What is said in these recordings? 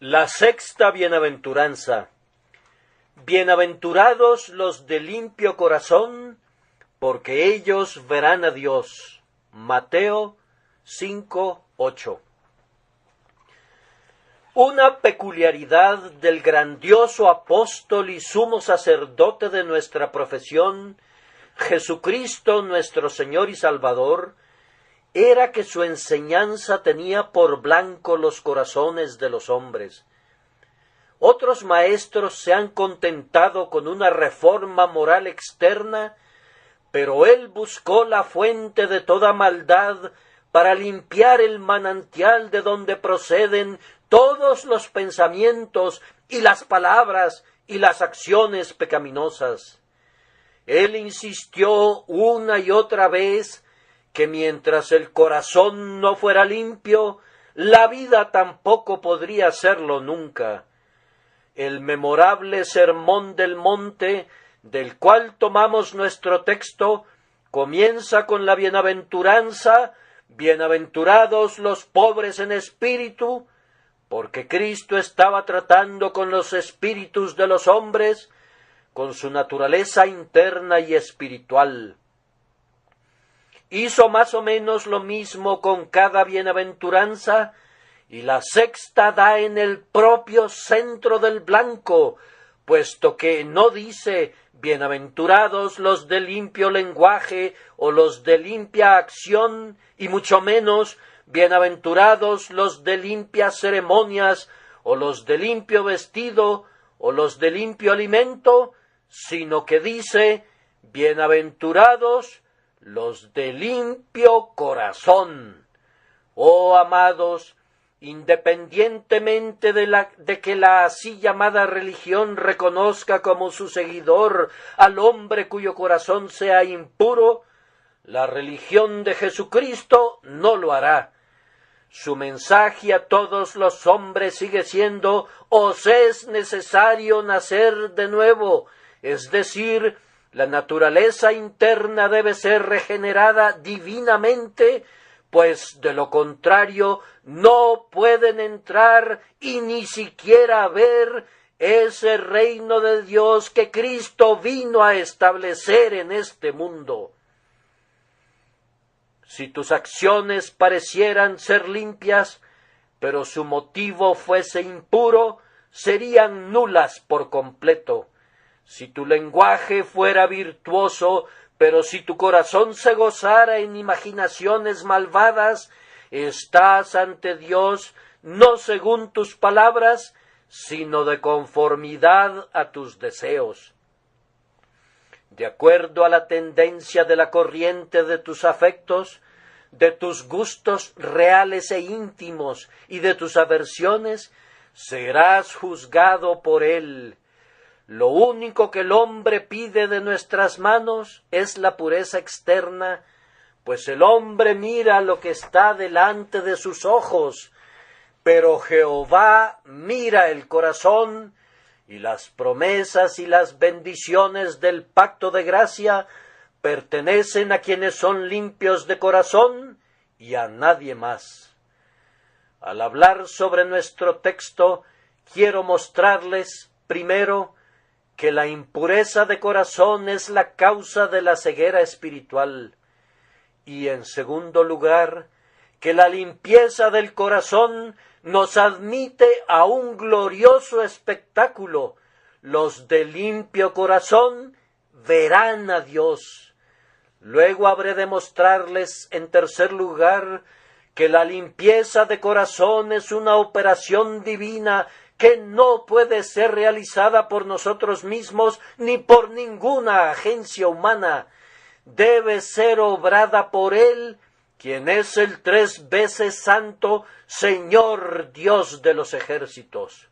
La sexta bienaventuranza. Bienaventurados los de limpio corazón, porque ellos verán a Dios. Mateo 5:8. Una peculiaridad del grandioso apóstol y sumo sacerdote de nuestra profesión, Jesucristo nuestro Señor y Salvador, era que su enseñanza tenía por blanco los corazones de los hombres. Otros maestros se han contentado con una reforma moral externa, pero él buscó la fuente de toda maldad para limpiar el manantial de donde proceden todos los pensamientos y las palabras y las acciones pecaminosas. Él insistió una y otra vez que mientras el corazón no fuera limpio, la vida tampoco podría serlo nunca. El memorable Sermón del Monte, del cual tomamos nuestro texto, comienza con la bienaventuranza: bienaventurados los pobres en espíritu, porque Cristo estaba tratando con los espíritus de los hombres, con su naturaleza interna y espiritual. Hizo más o menos lo mismo con cada bienaventuranza, y la sexta da en el propio centro del blanco, puesto que no dice bienaventurados los de limpio lenguaje o los de limpia acción, y mucho menos bienaventurados los de limpias ceremonias o los de limpio vestido o los de limpio alimento, sino que dice bienaventurados los de limpio corazón. Oh amados, independientemente de que la así llamada religión reconozca como su seguidor al hombre cuyo corazón sea impuro, la religión de Jesucristo no lo hará. Su mensaje a todos los hombres sigue siendo: os es necesario nacer de nuevo, es decir, la naturaleza interna debe ser regenerada divinamente, pues de lo contrario no pueden entrar y ni siquiera ver ese reino de Dios que Cristo vino a establecer en este mundo. Si tus acciones parecieran ser limpias, pero su motivo fuese impuro, serían nulas por completo. Si tu lenguaje fuera virtuoso, pero si tu corazón se gozara en imaginaciones malvadas, estás ante Dios no según tus palabras, sino de conformidad a tus deseos. De acuerdo a la tendencia de la corriente de tus afectos, de tus gustos reales e íntimos y de tus aversiones, serás juzgado por él. Lo único que el hombre pide de nuestras manos es la pureza externa, pues el hombre mira lo que está delante de sus ojos, pero Jehová mira el corazón, y las promesas y las bendiciones del pacto de gracia pertenecen a quienes son limpios de corazón y a nadie más. Al hablar sobre nuestro texto, quiero mostrarles, primero, que la impureza de corazón es la causa de la ceguera espiritual, y en segundo lugar, que la limpieza del corazón nos admite a un glorioso espectáculo: los de limpio corazón verán a Dios. Luego habré de mostrarles, en tercer lugar, que la limpieza de corazón es una operación divina que no puede ser realizada por nosotros mismos ni por ninguna agencia humana. Debe ser obrada por Él, quien es el 3 veces santo Señor Dios de los ejércitos.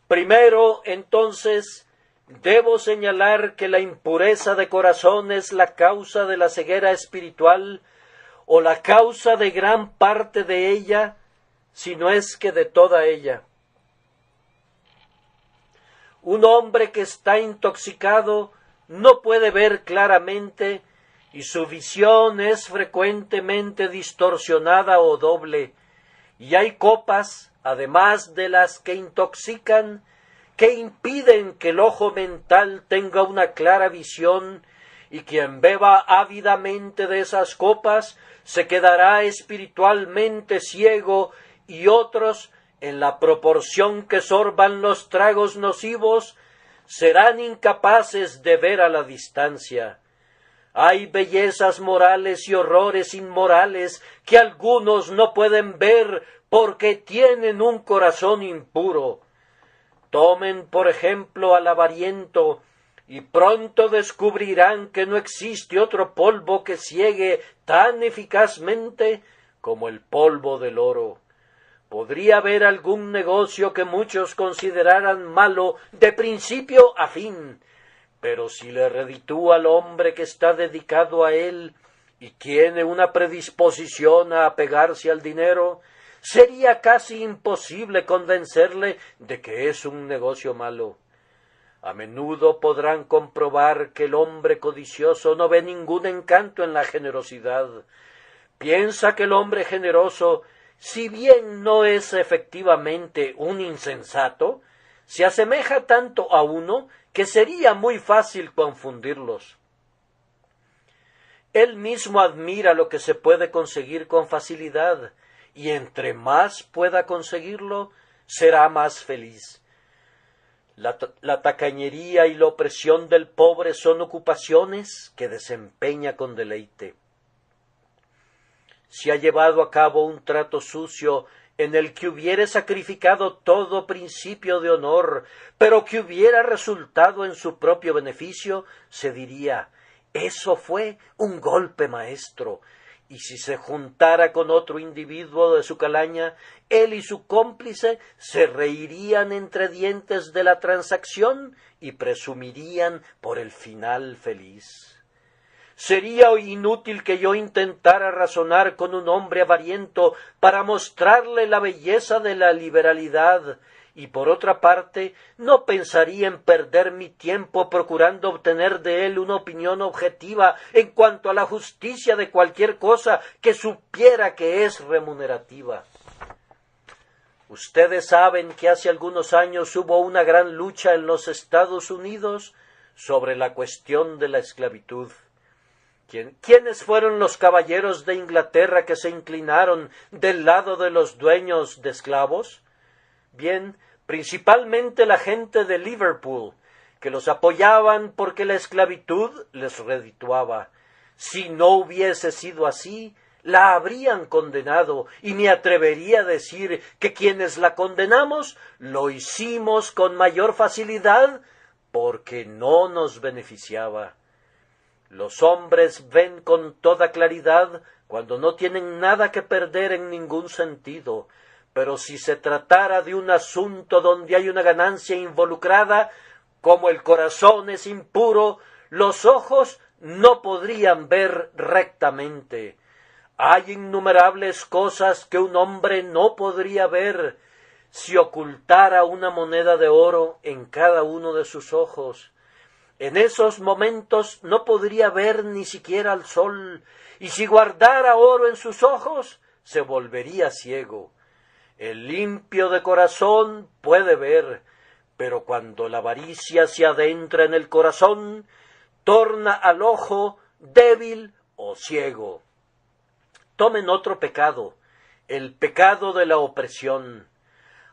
Primero, entonces, debo señalar que la impureza de corazón es la causa de la ceguera espiritual, o la causa de gran parte de ella, si no es que de toda ella. Un hombre que está intoxicado no puede ver claramente, y su visión es frecuentemente distorsionada o doble, y hay copas además de las que intoxican, que impiden que el ojo mental tenga una clara visión, y quien beba ávidamente de esas copas se quedará espiritualmente ciego, y otros, en la proporción que sorban los tragos nocivos, serán incapaces de ver a la distancia. Hay bellezas morales y horrores inmorales que algunos no pueden ver porque tienen un corazón impuro. Tomen, por ejemplo, al avariento, y pronto descubrirán que no existe otro polvo que ciegue tan eficazmente como el polvo del oro. Podría haber algún negocio que muchos consideraran malo de principio a fin, pero si le reditúa al hombre que está dedicado a él y tiene una predisposición a apegarse al dinero, sería casi imposible convencerle de que es un negocio malo. A menudo podrán comprobar que el hombre codicioso no ve ningún encanto en la generosidad. Piensa que el hombre generoso, si bien no es efectivamente un insensato, se asemeja tanto a uno que sería muy fácil confundirlos. Él mismo admira lo que se puede conseguir con facilidad, y entre más pueda conseguirlo, será más feliz. La tacañería y la opresión del pobre son ocupaciones que desempeña con deleite. Si ha llevado a cabo un trato sucio en el que hubiere sacrificado todo principio de honor, pero que hubiera resultado en su propio beneficio, se diría: eso fue un golpe maestro. Y si se juntara con otro individuo de su calaña, él y su cómplice se reirían entre dientes de la transacción y presumirían por el final feliz. Sería inútil que yo intentara razonar con un hombre avariento para mostrarle la belleza de la liberalidad, y por otra parte no pensaría en perder mi tiempo procurando obtener de él una opinión objetiva en cuanto a la justicia de cualquier cosa que supiera que es remunerativa. Ustedes saben que hace algunos años hubo una gran lucha en los Estados Unidos sobre la cuestión de la esclavitud. ¿Quiénes fueron los caballeros de Inglaterra que se inclinaron del lado de los dueños de esclavos? Bien, principalmente la gente de Liverpool, que los apoyaban porque la esclavitud les redituaba. Si no hubiese sido así, la habrían condenado, y me atrevería a decir que quienes la condenamos lo hicimos con mayor facilidad porque no nos beneficiaba. Los hombres ven con toda claridad cuando no tienen nada que perder en ningún sentido, pero si se tratara de un asunto donde hay una ganancia involucrada, como el corazón es impuro, los ojos no podrían ver rectamente. Hay innumerables cosas que un hombre no podría ver si ocultara una moneda de oro en cada uno de sus ojos. En esos momentos no podría ver ni siquiera al sol, y si guardara oro en sus ojos, se volvería ciego. El limpio de corazón puede ver, pero cuando la avaricia se adentra en el corazón, torna al ojo débil o ciego. Tomen otro pecado, el pecado de la opresión.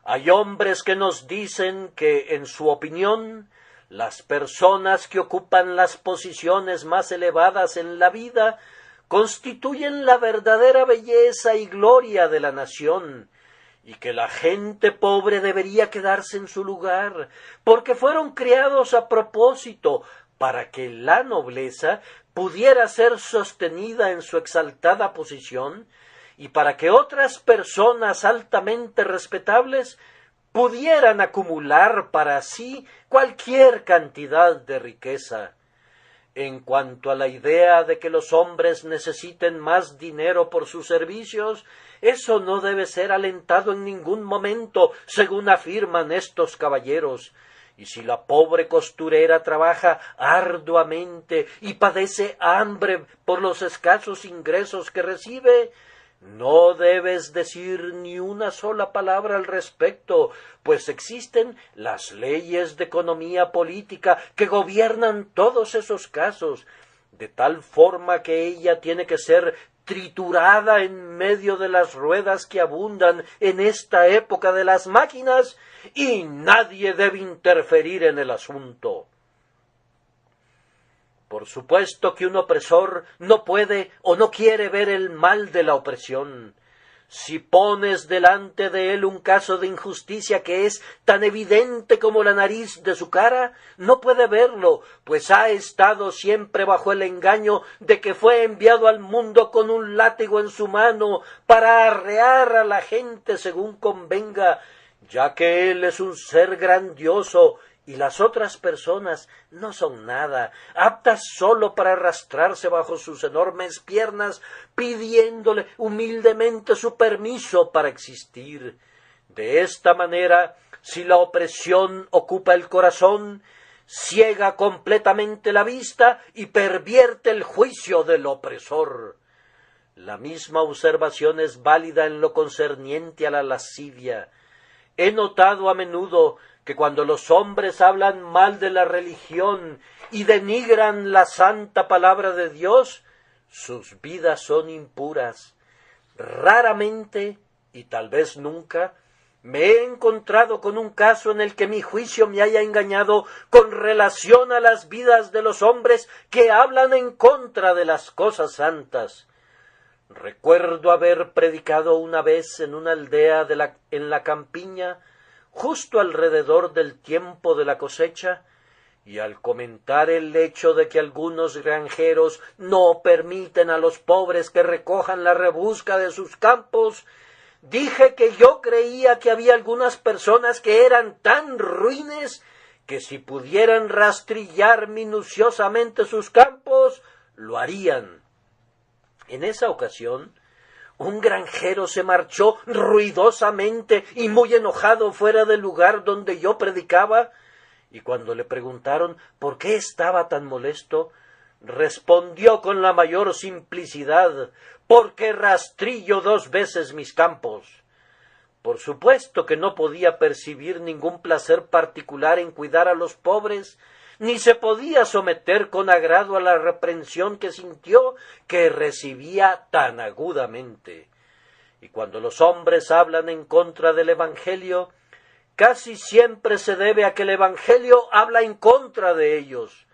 Hay hombres que nos dicen que, en su opinión, las personas que ocupan las posiciones más elevadas en la vida constituyen la verdadera belleza y gloria de la nación, y que la gente pobre debería quedarse en su lugar, porque fueron creados a propósito para que la nobleza pudiera ser sostenida en su exaltada posición, y para que otras personas altamente respetables pudieran acumular para sí cualquier cantidad de riqueza. En cuanto a la idea de que los hombres necesiten más dinero por sus servicios, eso no debe ser alentado en ningún momento, según afirman estos caballeros. Y si la pobre costurera trabaja arduamente y padece hambre por los escasos ingresos que recibe, No debes decir ni una sola palabra al respecto, pues existen las leyes de economía política que gobiernan todos esos casos, de tal forma que ella tiene que ser triturada en medio de las ruedas que abundan en esta época de las máquinas, y nadie debe interferir en el asunto. Por supuesto que un opresor no puede o no quiere ver el mal de la opresión. Si pones delante de él un caso de injusticia que es tan evidente como la nariz de su cara, no puede verlo, pues ha estado siempre bajo el engaño de que fue enviado al mundo con un látigo en su mano para arrear a la gente según convenga, ya que él es un ser grandioso y las otras personas no son nada, aptas sólo para arrastrarse bajo sus enormes piernas, pidiéndole humildemente su permiso para existir. De esta manera, si la opresión ocupa el corazón, ciega completamente la vista y pervierte el juicio del opresor. La misma observación es válida en lo concerniente a la lascivia. He notado a menudo que cuando los hombres hablan mal de la religión y denigran la santa palabra de Dios, sus vidas son impuras. Raramente, y tal vez nunca, me he encontrado con un caso en el que mi juicio me haya engañado con relación a las vidas de los hombres que hablan en contra de las cosas santas. Recuerdo haber predicado una vez en una aldea en la campiña, justo alrededor del tiempo de la cosecha, y al comentar el hecho de que algunos granjeros no permiten a los pobres que recojan la rebusca de sus campos, dije que yo creía que había algunas personas que eran tan ruines que si pudieran rastrillar minuciosamente sus campos, lo harían. En esa ocasión, un granjero se marchó ruidosamente y muy enojado fuera del lugar donde yo predicaba, y cuando le preguntaron por qué estaba tan molesto, respondió con la mayor simplicidad: porque rastrillo 2 veces mis campos. Por supuesto que no podía percibir ningún placer particular en cuidar a los pobres, ni se podía someter con agrado a la reprensión que sintió que recibía tan agudamente. Y cuando los hombres hablan en contra del Evangelio, casi siempre se debe a que el Evangelio habla en contra de ellos.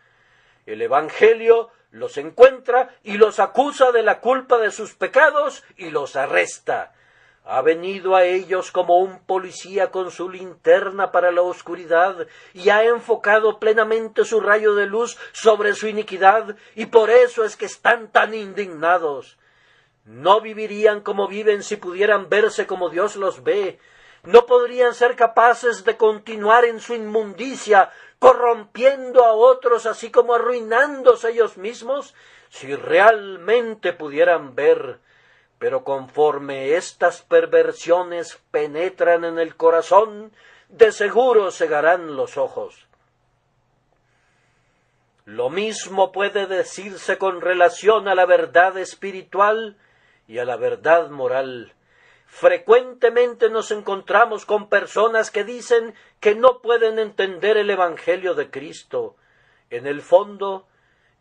El Evangelio los encuentra y los acusa de la culpa de sus pecados y los arresta. Ha venido a ellos como un policía con su linterna para la oscuridad y ha enfocado plenamente su rayo de luz sobre su iniquidad, y por eso es que están tan indignados. No vivirían como viven si pudieran verse como Dios los ve. No podrían ser capaces de continuar en su inmundicia, corrompiendo a otros así como arruinándose ellos mismos, si realmente pudieran ver. Pero conforme estas perversiones penetran en el corazón, de seguro cegarán los ojos. Lo mismo puede decirse con relación a la verdad espiritual y a la verdad moral. Frecuentemente nos encontramos con personas que dicen que no pueden entender el Evangelio de Cristo. En el fondo,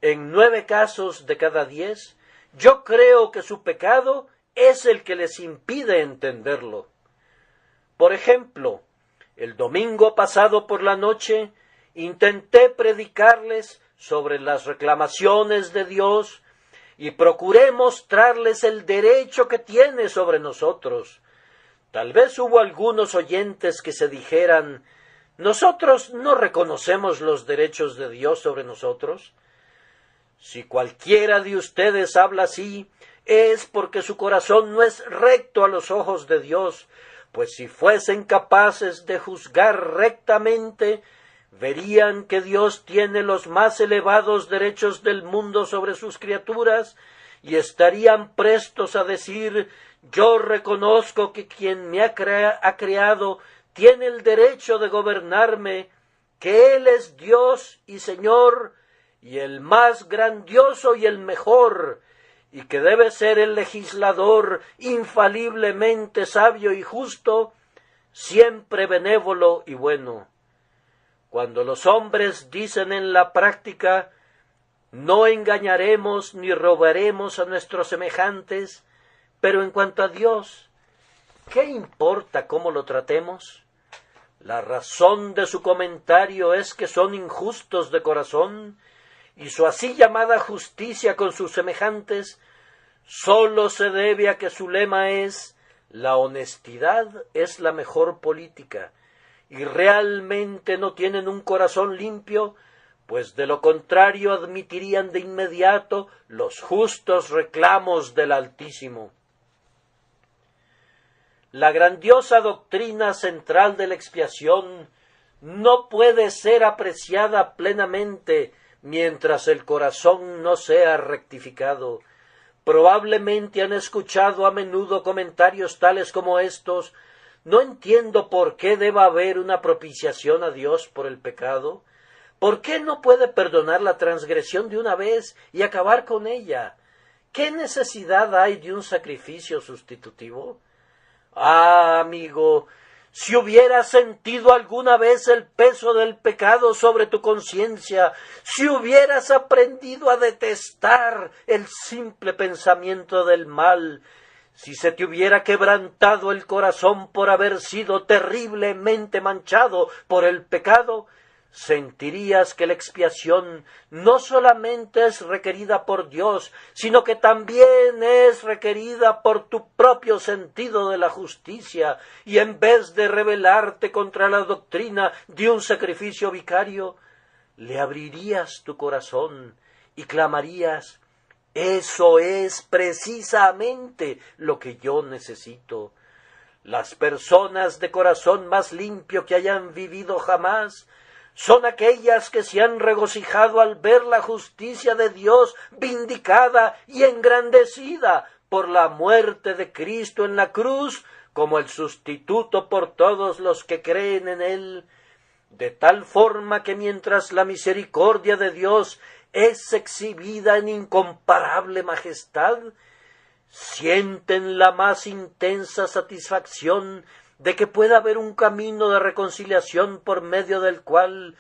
en 9 casos de cada 10, yo creo que su pecado es el que les impide entenderlo. Por ejemplo, el domingo pasado por la noche intenté predicarles sobre las reclamaciones de Dios y procuré mostrarles el derecho que tiene sobre nosotros. Tal vez hubo algunos oyentes que se dijeran: ¿nosotros no reconocemos los derechos de Dios sobre nosotros? Si cualquiera de ustedes habla así, es porque su corazón no es recto a los ojos de Dios, pues si fuesen capaces de juzgar rectamente, verían que Dios tiene los más elevados derechos del mundo sobre sus criaturas, y estarían prestos a decir: yo reconozco que quien me ha creado tiene el derecho de gobernarme, que Él es Dios y Señor, y el más grandioso y el mejor, y que debe ser el legislador infaliblemente sabio y justo, siempre benévolo y bueno. Cuando los hombres dicen en la práctica, no engañaremos ni robaremos a nuestros semejantes, pero en cuanto a Dios, ¿qué importa cómo lo tratemos? La razón de su comentario es que son injustos de corazón, y su así llamada justicia con sus semejantes sólo se debe a que su lema es la honestidad es la mejor política, y realmente no tienen un corazón limpio, pues de lo contrario admitirían de inmediato los justos reclamos del Altísimo. La grandiosa doctrina central de la expiación no puede ser apreciada plenamente mientras el corazón no sea rectificado. Probablemente han escuchado a menudo comentarios tales como estos: no entiendo por qué deba haber una propiciación a Dios por el pecado. ¿Por qué no puede perdonar la transgresión de una vez y acabar con ella? ¿Qué necesidad hay de un sacrificio sustitutivo? Ah, amigo, si hubieras sentido alguna vez el peso del pecado sobre tu conciencia, si hubieras aprendido a detestar el simple pensamiento del mal, si se te hubiera quebrantado el corazón por haber sido terriblemente manchado por el pecado, sentirías que la expiación no solamente es requerida por Dios, sino que también es requerida por tu propio sentido de la justicia, y en vez de rebelarte contra la doctrina de un sacrificio vicario, le abrirías tu corazón y clamarías: eso es precisamente lo que yo necesito. Las personas de corazón más limpio que hayan vivido jamás son aquellas que se han regocijado al ver la justicia de Dios vindicada y engrandecida por la muerte de Cristo en la cruz como el sustituto por todos los que creen en Él, de tal forma que mientras la misericordia de Dios es exhibida en incomparable majestad, sienten la más intensa satisfacción de que pueda haber un camino de reconciliación por medio del cual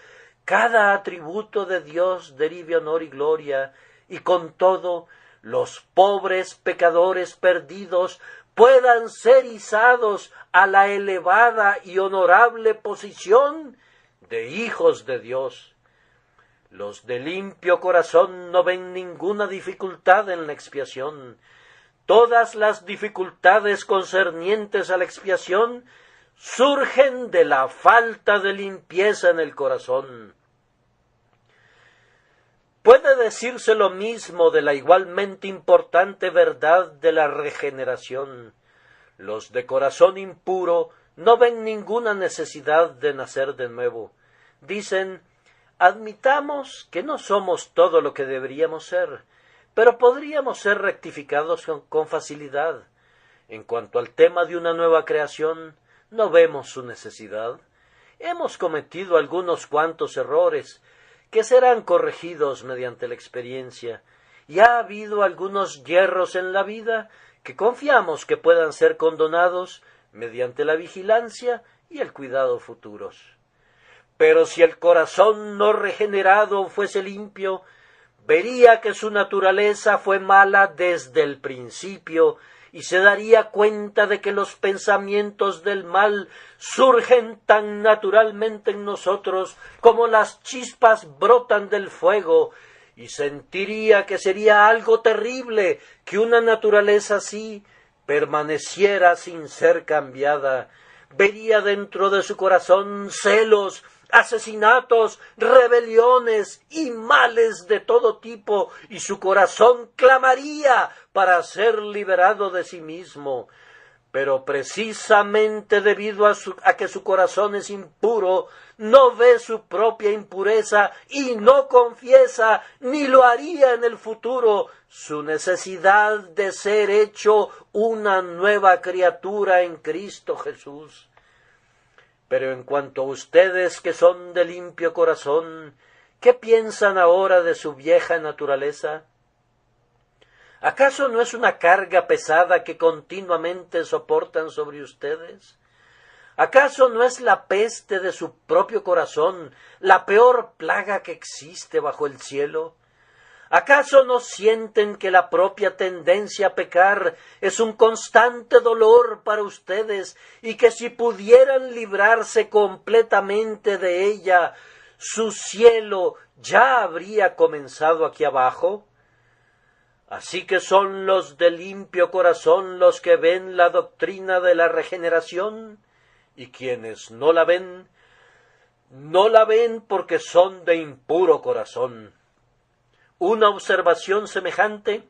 cada atributo de Dios derive honor y gloria, y con todo los pobres pecadores perdidos puedan ser izados a la elevada y honorable posición de hijos de Dios. Los de limpio corazón no ven ninguna dificultad en la expiación. Todas las dificultades concernientes a la expiación surgen de la falta de limpieza en el corazón. Puede decirse lo mismo de la igualmente importante verdad de la regeneración. Los de corazón impuro no ven ninguna necesidad de nacer de nuevo. Dicen: admitamos que no somos todo lo que deberíamos ser, pero podríamos ser rectificados con facilidad. En cuanto al tema de una nueva creación, no vemos su necesidad. Hemos cometido algunos cuantos errores que serán corregidos mediante la experiencia, y ha habido algunos yerros en la vida que confiamos que puedan ser condonados mediante la vigilancia y el cuidado futuros. Pero si el corazón no regenerado fuese limpio, vería que su naturaleza fue mala desde el principio, y se daría cuenta de que los pensamientos del mal surgen tan naturalmente en nosotros como las chispas brotan del fuego, y sentiría que sería algo terrible que una naturaleza así permaneciera sin ser cambiada. Vería dentro de su corazón celos, asesinatos, rebeliones y males de todo tipo, y su corazón clamaría para ser liberado de sí mismo. Pero precisamente debido a que su corazón es impuro, no ve su propia impureza y no confiesa, ni lo haría en el futuro, su necesidad de ser hecho una nueva criatura en Cristo Jesús. Pero en cuanto a ustedes que son de limpio corazón, ¿qué piensan ahora de su vieja naturaleza? ¿Acaso no es una carga pesada que continuamente soportan sobre ustedes? ¿Acaso no es la peste de su propio corazón la peor plaga que existe bajo el cielo? ¿Acaso no sienten que la propia tendencia a pecar es un constante dolor para ustedes y que si pudieran librarse completamente de ella, su cielo ya habría comenzado aquí abajo? Así que son los de limpio corazón los que ven la doctrina de la regeneración, y quienes no la ven porque son de impuro corazón. Una observación semejante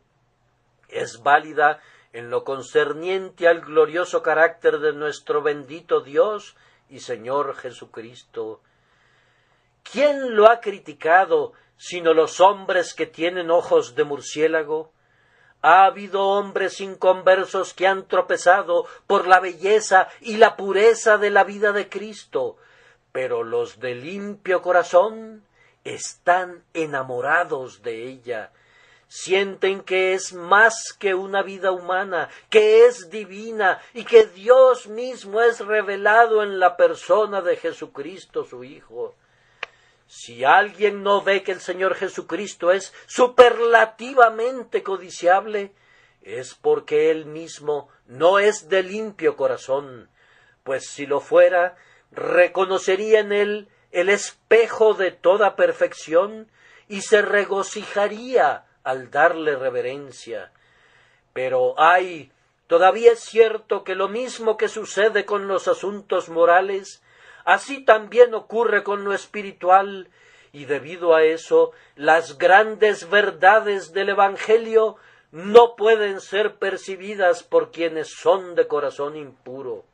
es válida en lo concerniente al glorioso carácter de nuestro bendito Dios y Señor Jesucristo. ¿Quién lo ha criticado sino los hombres que tienen ojos de murciélago? Ha habido hombres inconversos que han tropezado por la belleza y la pureza de la vida de Cristo, pero los de limpio corazón están enamorados de ella. Sienten que es más que una vida humana, que es divina y que Dios mismo es revelado en la persona de Jesucristo su Hijo. Si alguien no ve que el Señor Jesucristo es superlativamente codiciable, es porque él mismo no es de limpio corazón, pues si lo fuera, reconocería en él el espejo de toda perfección y se regocijaría al darle reverencia. Pero todavía es cierto que lo mismo que sucede con los asuntos morales, así también ocurre con lo espiritual, y debido a eso, las grandes verdades del Evangelio no pueden ser percibidas por quienes son de corazón impuro.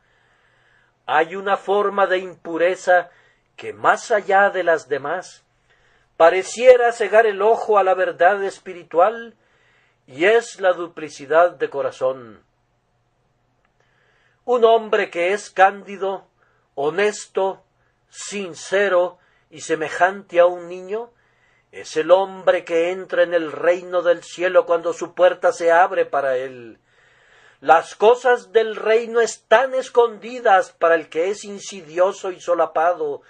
Hay una forma de impureza que, más allá de las demás, pareciera cegar el ojo a la verdad espiritual, y es la duplicidad de corazón. Un hombre que es cándido, honesto, sincero y semejante a un niño, es el hombre que entra en el reino del cielo cuando su puerta se abre para él. Las cosas del reino están escondidas para el que es insidioso y solapado,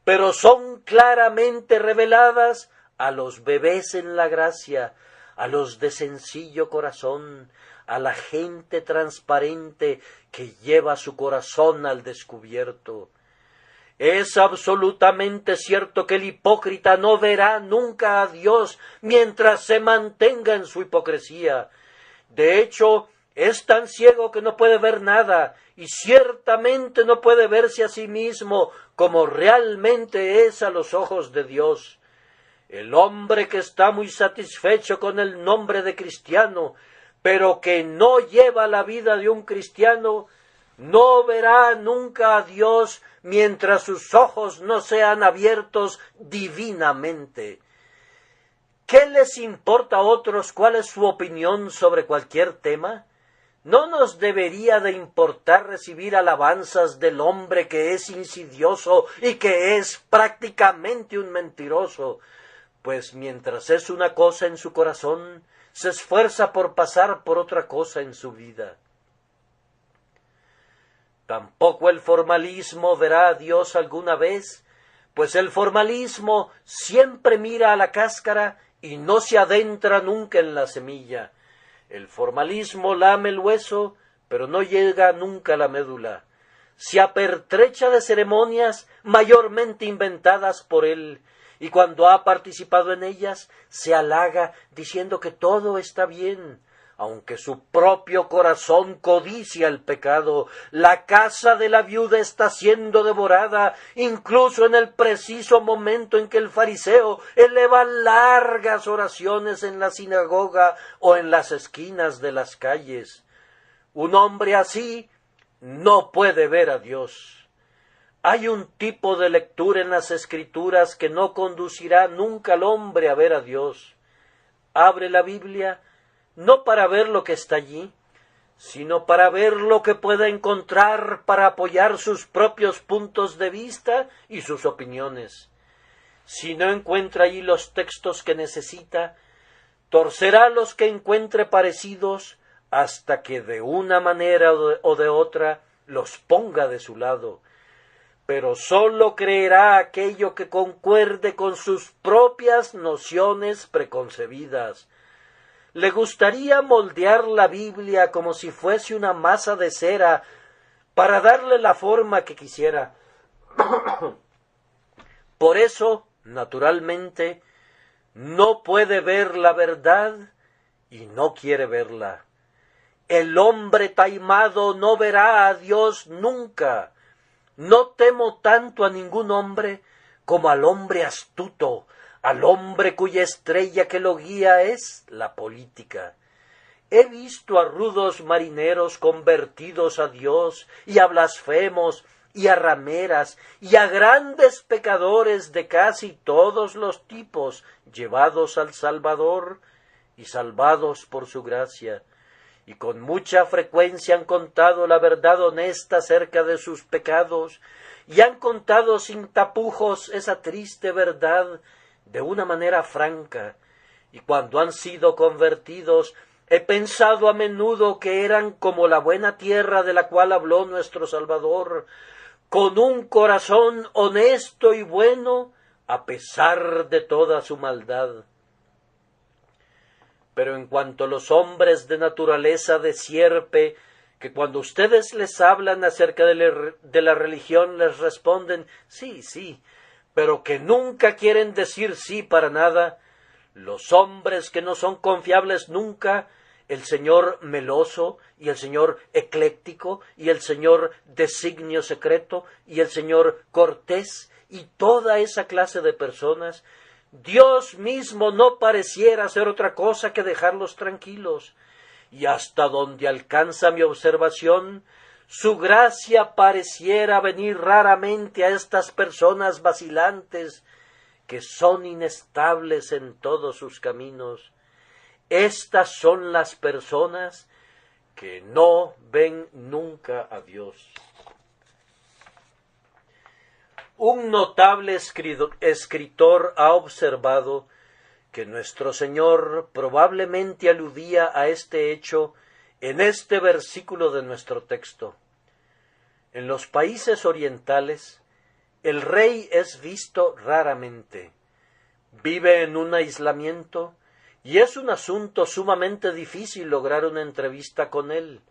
pero son claramente reveladas a los bebés en la gracia, a los de sencillo corazón, a la gente transparente que lleva su corazón al descubierto. Es absolutamente cierto que el hipócrita no verá nunca a Dios mientras se mantenga en su hipocresía. De hecho, es tan ciego que no puede ver nada, y ciertamente no puede verse a sí mismo como realmente es a los ojos de Dios. El hombre que está muy satisfecho con el nombre de cristiano, pero que no lleva la vida de un cristiano, no verá nunca a Dios mientras sus ojos no sean abiertos divinamente. ¿Qué les importa a otros cuál es su opinión sobre cualquier tema? ¿No nos debería de importar recibir alabanzas del hombre que es insidioso y que es prácticamente un mentiroso? Pues mientras es una cosa en su corazón, se esfuerza por pasar por otra cosa en su vida. Tampoco el formalismo verá a Dios alguna vez, pues el formalismo siempre mira a la cáscara y no se adentra nunca en la semilla. El formalismo lame el hueso, pero no llega nunca a la médula. Se apertrecha de ceremonias mayormente inventadas por él, y cuando ha participado en ellas, se halaga diciendo que todo está bien, aunque su propio corazón codicia el pecado. La casa de la viuda está siendo devorada, incluso en el preciso momento en que el fariseo eleva largas oraciones en la sinagoga o en las esquinas de las calles. Un hombre así no puede ver a Dios. Hay un tipo de lectura en las Escrituras que no conducirá nunca al hombre a ver a Dios. Abre la Biblia no para ver lo que está allí, sino para ver lo que pueda encontrar para apoyar sus propios puntos de vista y sus opiniones. Si no encuentra allí los textos que necesita, torcerá a los que encuentre parecidos hasta que de una manera o de otra los ponga de su lado, pero sólo creerá aquello que concuerde con sus propias nociones preconcebidas. Le gustaría moldear la Biblia como si fuese una masa de cera para darle la forma que quisiera. Por eso, naturalmente, no puede ver la verdad y no quiere verla. El hombre taimado no verá a Dios nunca. No temo tanto a ningún hombre como al hombre astuto, al hombre cuya estrella que lo guía es la política. He visto a rudos marineros convertidos a Dios y a blasfemos y a rameras y a grandes pecadores de casi todos los tipos llevados al Salvador y salvados por su gracia, y con mucha frecuencia han contado la verdad honesta acerca de sus pecados y han contado sin tapujos esa triste verdad de una manera franca, y cuando han sido convertidos he pensado a menudo que eran como la buena tierra de la cual habló nuestro Salvador, con un corazón honesto y bueno, a pesar de toda su maldad. Pero en cuanto a los hombres de naturaleza de sierpe, que cuando ustedes les hablan acerca de la religión les responden sí, sí, pero que nunca quieren decir sí para nada, los hombres que no son confiables nunca, el señor meloso y el señor ecléctico y el señor designio secreto y el señor cortés y toda esa clase de personas, Dios mismo no pareciera hacer otra cosa que dejarlos tranquilos, y hasta donde alcanza mi observación, su gracia pareciera venir raramente a estas personas vacilantes, que son inestables en todos sus caminos. Estas son las personas que no ven nunca a Dios. Un notable escritor ha observado que nuestro Señor probablemente aludía a este hecho en este versículo de nuestro texto. En los países orientales, el rey es visto raramente, vive en un aislamiento, y es un asunto sumamente difícil lograr una entrevista con él,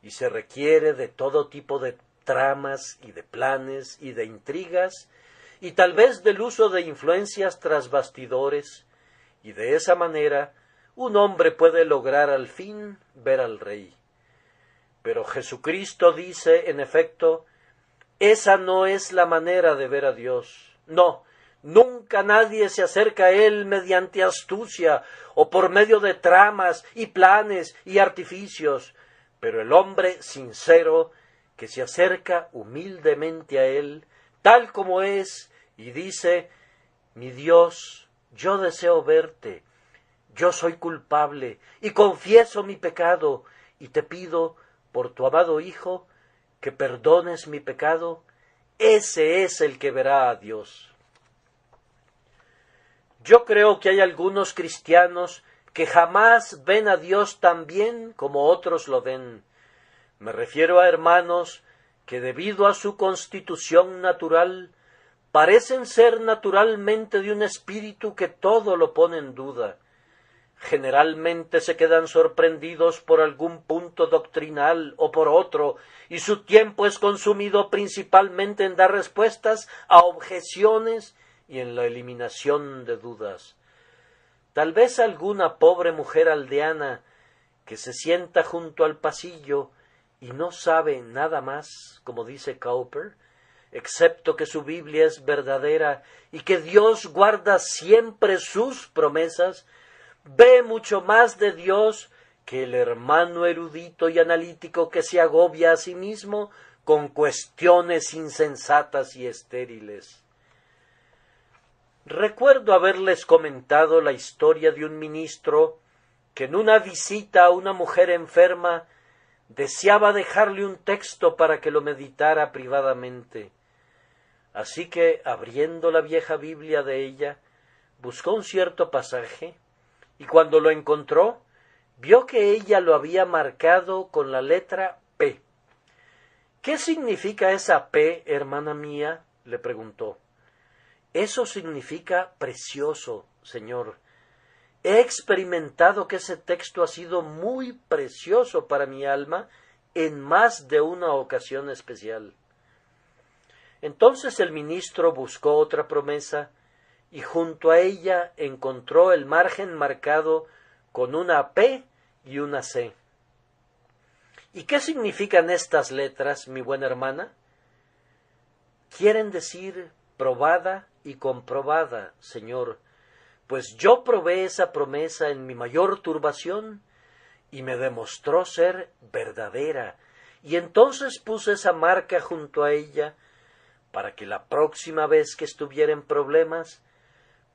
y se requiere de todo tipo de tramas y de planes y de intrigas, y tal vez del uso de influencias tras bastidores, y de esa manera un hombre puede lograr al fin ver al rey. Pero Jesucristo dice, en efecto, esa no es la manera de ver a Dios. No, nunca nadie se acerca a Él mediante astucia o por medio de tramas y planes y artificios, pero el hombre sincero que se acerca humildemente a Él, tal como es, y dice, mi Dios, yo deseo verte, yo soy culpable y confieso mi pecado y te pido por tu amado Hijo que perdones mi pecado, ese es el que verá a Dios. Yo creo que hay algunos cristianos que jamás ven a Dios tan bien como otros lo ven. Me refiero a hermanos que debido a su constitución natural parecen ser naturalmente de un espíritu que todo lo pone en duda. Generalmente se quedan sorprendidos por algún punto doctrinal o por otro, y su tiempo es consumido principalmente en dar respuestas a objeciones y en la eliminación de dudas. Tal vez alguna pobre mujer aldeana que se sienta junto al pasillo y no sabe nada más, como dice Cowper, excepto que su Biblia es verdadera y que Dios guarda siempre sus promesas, ve mucho más de Dios que el hermano erudito y analítico que se agobia a sí mismo con cuestiones insensatas y estériles. Recuerdo haberles comentado la historia de un ministro que en una visita a una mujer enferma deseaba dejarle un texto para que lo meditara privadamente. Así que, abriendo la vieja Biblia de ella, buscó un cierto pasaje y cuando lo encontró, vio que ella lo había marcado con la letra P. —¿Qué significa esa P, hermana mía? —le preguntó. —Eso significa precioso, señor. He experimentado que ese texto ha sido muy precioso para mi alma en más de una ocasión especial. Entonces el ministro buscó otra promesa y junto a ella encontró el margen marcado con una P y una C. ¿Y qué significan estas letras, mi buena hermana? Quieren decir probada y comprobada, señor, pues yo probé esa promesa en mi mayor turbación y me demostró ser verdadera, y entonces puse esa marca junto a ella para que la próxima vez que estuviera en problemas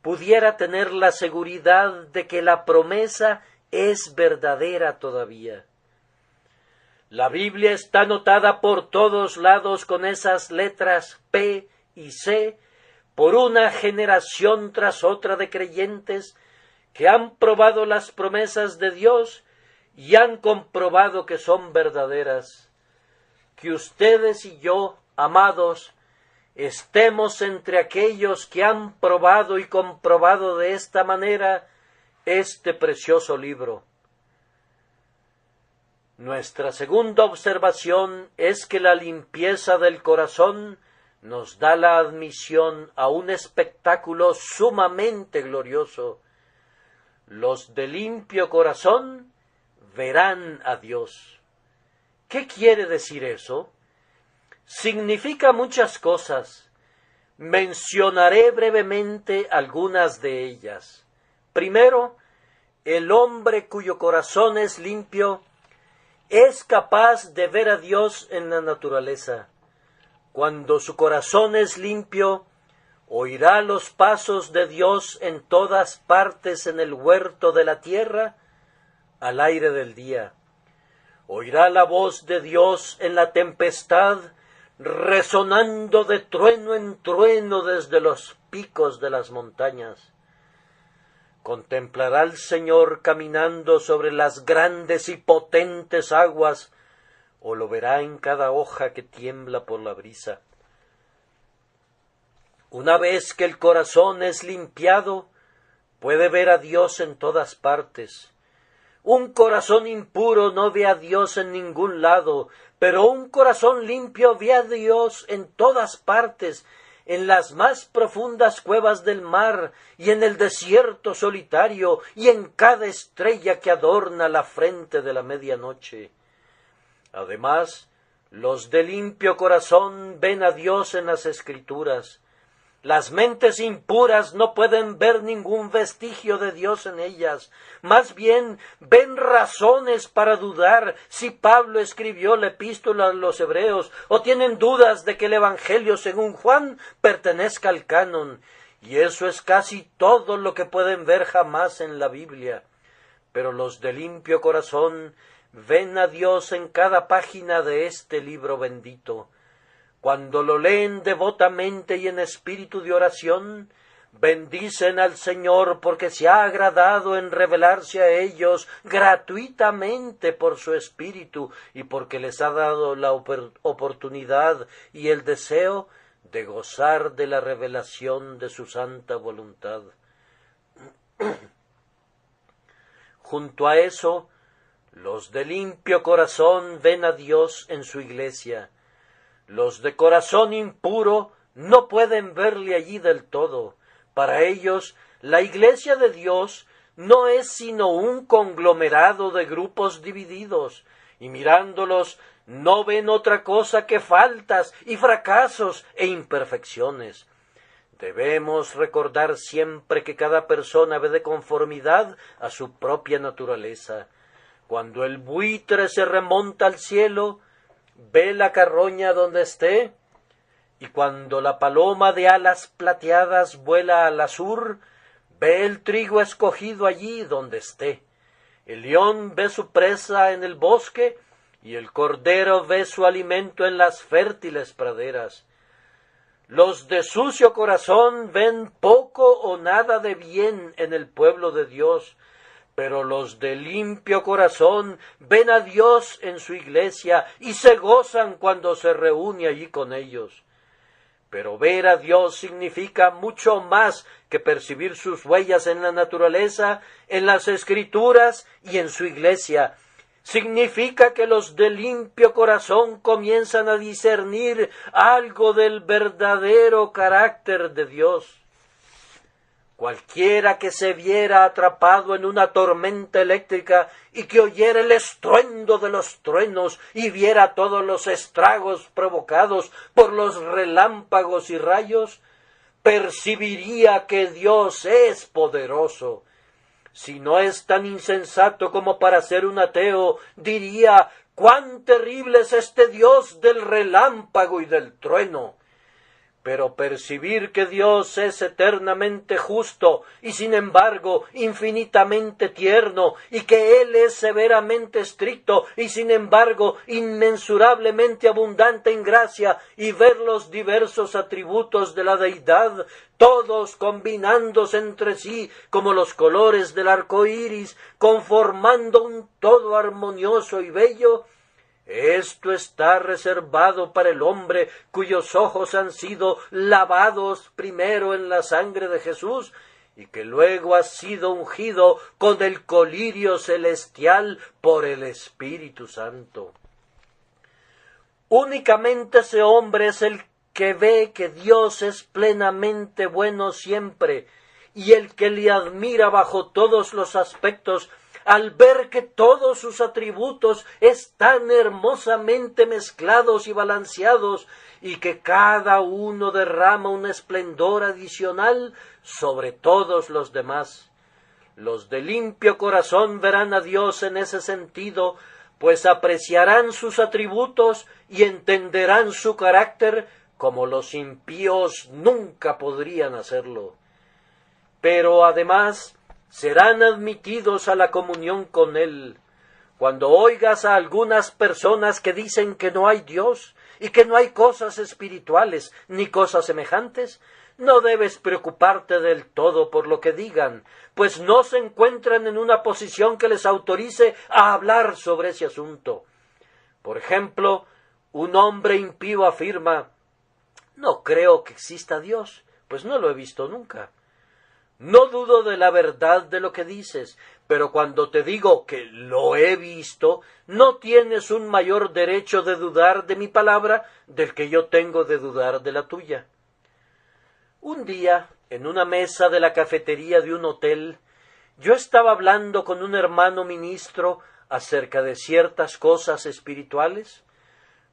pudiera tener la seguridad de que la promesa es verdadera todavía. La Biblia está anotada por todos lados con esas letras P y C por una generación tras otra de creyentes que han probado las promesas de Dios y han comprobado que son verdaderas. Que ustedes y yo, amados, estemos entre aquellos que han probado y comprobado de esta manera este precioso libro. Nuestra segunda observación es que la limpieza del corazón nos da la admisión a un espectáculo sumamente glorioso. Los de limpio corazón verán a Dios. ¿Qué quiere decir eso? Significa muchas cosas. Mencionaré brevemente algunas de ellas. Primero, el hombre cuyo corazón es limpio es capaz de ver a Dios en la naturaleza. Cuando su corazón es limpio, oirá los pasos de Dios en todas partes en el huerto de la tierra, al aire del día. Oirá la voz de Dios en la tempestad, resonando de trueno en trueno desde los picos de las montañas. Contemplará al Señor caminando sobre las grandes y potentes aguas, o lo verá en cada hoja que tiembla por la brisa. Una vez que el corazón es limpiado, puede ver a Dios en todas partes. Un corazón impuro no ve a Dios en ningún lado, pero un corazón limpio ve a Dios en todas partes, en las más profundas cuevas del mar, y en el desierto solitario, y en cada estrella que adorna la frente de la medianoche. Además, los de limpio corazón ven a Dios en las Escrituras. Las mentes impuras no pueden ver ningún vestigio de Dios en ellas. Más bien, ven razones para dudar si Pablo escribió la epístola a los Hebreos, o tienen dudas de que el Evangelio según Juan pertenezca al canon. Y eso es casi todo lo que pueden ver jamás en la Biblia. Pero los de limpio corazón ven a Dios en cada página de este libro bendito. Cuando lo leen devotamente y en espíritu de oración, bendicen al Señor porque se ha agradado en revelarse a ellos gratuitamente por su espíritu y porque les ha dado la oportunidad y el deseo de gozar de la revelación de su santa voluntad. Junto a eso, los de limpio corazón ven a Dios en su iglesia. Los de corazón impuro no pueden verle allí del todo. Para ellos, la iglesia de Dios no es sino un conglomerado de grupos divididos, y mirándolos no ven otra cosa que faltas y fracasos e imperfecciones. Debemos recordar siempre que cada persona ve de conformidad a su propia naturaleza. Cuando el buitre se remonta al cielo, ve la carroña donde esté, y cuando la paloma de alas plateadas vuela al azur, ve el trigo escogido allí donde esté. El león ve su presa en el bosque, y el cordero ve su alimento en las fértiles praderas. Los de sucio corazón ven poco o nada de bien en el pueblo de Dios, Pero los de limpio corazón ven a Dios en su iglesia y se gozan cuando se reúne allí con ellos. Pero ver a Dios significa mucho más que percibir sus huellas en la naturaleza, en las Escrituras y en su iglesia. Significa que los de limpio corazón comienzan a discernir algo del verdadero carácter de Dios. Cualquiera que se viera atrapado en una tormenta eléctrica y que oyera el estruendo de los truenos y viera todos los estragos provocados por los relámpagos y rayos, percibiría que Dios es poderoso. Si no es tan insensato como para ser un ateo, diría: «¡Cuán terrible es este Dios del relámpago y del trueno!». Pero percibir que Dios es eternamente justo y sin embargo infinitamente tierno, y que Él es severamente estricto y sin embargo inmensurablemente abundante en gracia, y ver los diversos atributos de la deidad, todos combinándose entre sí como los colores del arco iris, conformando un todo armonioso y bello, esto está reservado para el hombre cuyos ojos han sido lavados primero en la sangre de Jesús y que luego ha sido ungido con el colirio celestial por el Espíritu Santo. Únicamente ese hombre es el que ve que Dios es plenamente bueno siempre, y el que le admira bajo todos los aspectos, al ver que todos sus atributos están hermosamente mezclados y balanceados, y que cada uno derrama un esplendor adicional sobre todos los demás. Los de limpio corazón verán a Dios en ese sentido, pues apreciarán sus atributos y entenderán su carácter como los impíos nunca podrían hacerlo. Pero además serán admitidos a la comunión con Él. Cuando oigas a algunas personas que dicen que no hay Dios y que no hay cosas espirituales ni cosas semejantes, no debes preocuparte del todo por lo que digan, pues no se encuentran en una posición que les autorice a hablar sobre ese asunto. Por ejemplo, un hombre impío afirma: «No creo que exista Dios, pues no lo he visto nunca». No dudo de la verdad de lo que dices, pero cuando te digo que lo he visto, no tienes un mayor derecho de dudar de mi palabra del que yo tengo de dudar de la tuya. Un día, en una mesa de la cafetería de un hotel, yo estaba hablando con un hermano ministro acerca de ciertas cosas espirituales,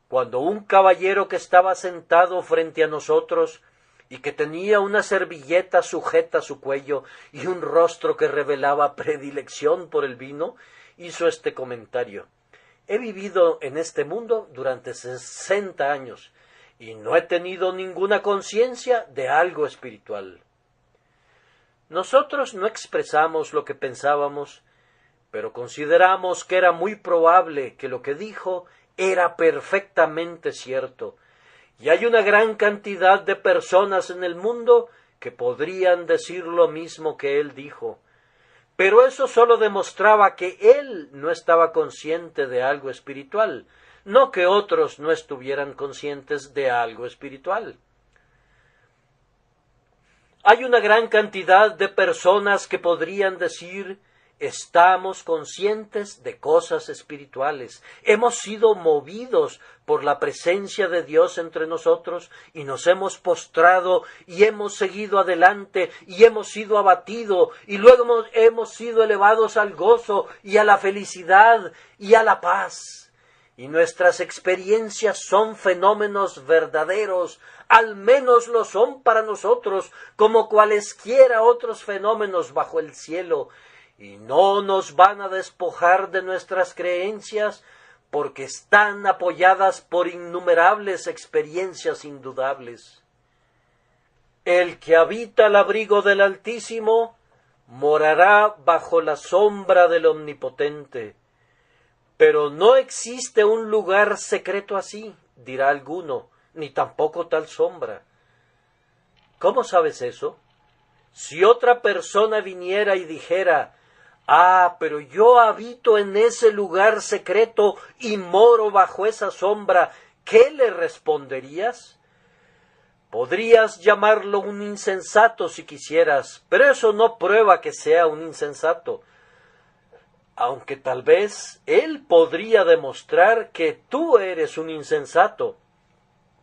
cuando un caballero que estaba sentado frente a nosotros y que tenía una servilleta sujeta a su cuello y un rostro que revelaba predilección por el vino, hizo este comentario: «He vivido en este mundo durante 60 años y no he tenido ninguna conciencia de algo espiritual». Nosotros no expresamos lo que pensábamos, pero consideramos que era muy probable que lo que dijo era perfectamente cierto. Y hay una gran cantidad de personas en el mundo que podrían decir lo mismo que él dijo. Pero eso solo demostraba que él no estaba consciente de algo espiritual, no que otros no estuvieran conscientes de algo espiritual. Hay una gran cantidad de personas que podrían decir: estamos conscientes de cosas espirituales, hemos sido movidos por la presencia de Dios entre nosotros y nos hemos postrado y hemos seguido adelante y hemos sido abatidos y luego hemos sido elevados al gozo y a la felicidad y a la paz. Y nuestras experiencias son fenómenos verdaderos, al menos lo son para nosotros, como cualesquiera otros fenómenos bajo el cielo, y no nos van a despojar de nuestras creencias porque están apoyadas por innumerables experiencias indudables. El que habita al abrigo del Altísimo morará bajo la sombra del Omnipotente. Pero no existe un lugar secreto así, dirá alguno, ni tampoco tal sombra. ¿Cómo sabes eso? Si otra persona viniera y dijera: Ah, pero yo habito en ese lugar secreto y moro bajo esa sombra. ¿Qué le responderías? Podrías llamarlo un insensato si quisieras, pero eso no prueba que sea un insensato. Aunque tal vez él podría demostrar que tú eres un insensato,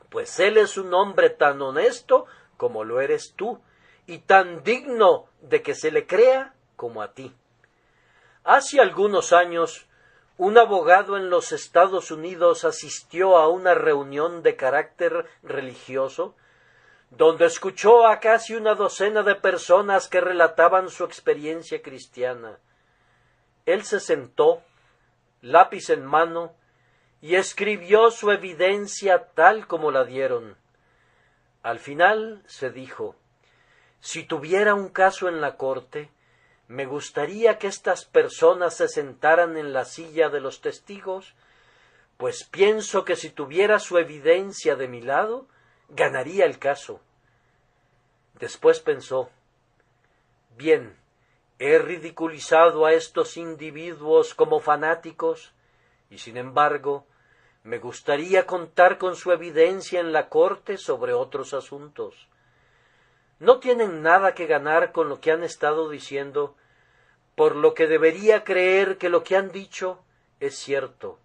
pues él es un hombre tan honesto como lo eres tú, y tan digno de que se le crea como a ti. Hace algunos años, un abogado en los Estados Unidos asistió a una reunión de carácter religioso, donde escuchó a casi una docena de personas que relataban su experiencia cristiana. Él se sentó, lápiz en mano, y escribió su evidencia tal como la dieron. Al final se dijo: si tuviera un caso en la corte, me gustaría que estas personas se sentaran en la silla de los testigos, pues pienso que si tuviera su evidencia de mi lado, ganaría el caso. Después pensó: bien, he ridiculizado a estos individuos como fanáticos, y sin embargo, me gustaría contar con su evidencia en la corte sobre otros asuntos. No tienen nada que ganar con lo que han estado diciendo, por lo que debería creer que lo que han dicho es cierto.